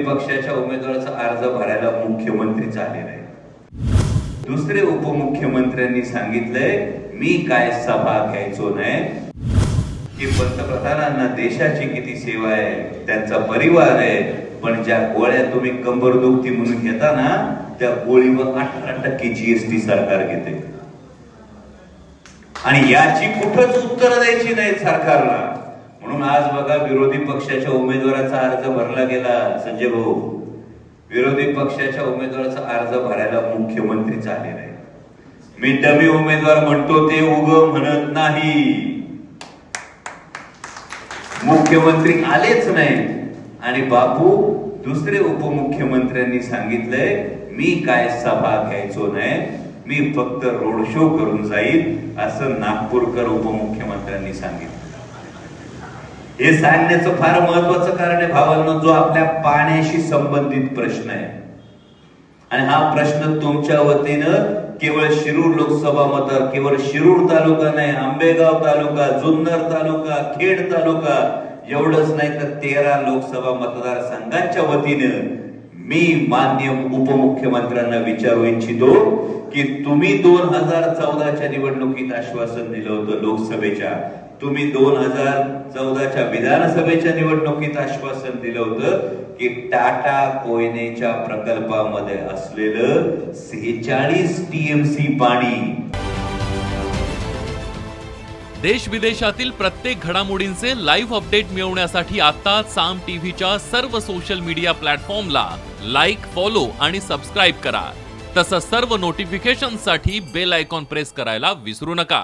पक्षाच्या उमेदवाराचा अर्ज भरायला मुख्यमंत्री आले नाही। दुसरे उपमुख्यमंत्र्यांनी सांगितलंय मी काय सभा घ्यायचो नाही, की पंतप्रधानांना देशाची किती सेवा आहे, त्यांचा परिवार आहे, पण ज्या गोळ्या तुम्ही कंबरदुखी म्हणून घेता ना त्या गोळीवर 18% जीएसटी सरकार घेते आणि याची कुठंच उत्तर द्यायची नाहीत सरकारला। म्हणून आज बघा विरोधी पक्षाच्या उमेदवाराचा अर्ज भरला गेला। संजय भाऊ, विरोधी पक्षाच्या उमेदवाराचा अर्ज भरायला मुख्यमंत्री आले नाही। मी डमी उमेदवार म्हणतो ते उग म्हणत नाही, मुख्यमंत्री आलेच नाही। आणि बापू दुसरे उपमुख्यमंत्र्यांनी सांगितलंय मी काय सभा घ्यायचो नाही, मी फक्त रोड शो करून जाईल, असं नागपूरकर उपमुख्यमंत्र्यांनी सांगितलं। हे सांगण्याचं फार महत्वाचं कारण आहे भावांनो, जो आपल्या पाण्याशी संबंधित प्रश्न आहे आणि हा प्रश्न तुमच्या वतीनं केवळ शिरूर लोकसभा मतदार, केवळ शिरूर तालुका नाही, आंबेगाव तालुका, जुन्नर तालुका, खेड तालुका एवढंच नाही तर 13 लोकसभा मतदारसंघाच्या वतीनं मी माननीय उपमुख्यमंत्र्यांना विचारू इच्छितो की तुम्ही 2014च्या निवडणुकीत आश्वासन दिलं होतं लोकसभेच्या, तुम्ही 2014च्या विधानसभेच्या निवडणुकीत आश्वासन दिलं होतं की टाटा कोयनेच्या प्रकल्पामध्ये असलेलं 46 टीएमसी पाणी। देश विदेशातील प्रत्येक घडामोडींचे लाईव्ह अपडेट मिळवण्यासाठी आता साम टीव्हीच्या सर्व सोशल मीडिया प्लॅटफॉर्मला लाईक, फॉलो आणि सबस्क्राईब करा। तसंच सर्व नोटिफिकेशनसाठी बेल आयकॉन प्रेस करायला विसरू नका।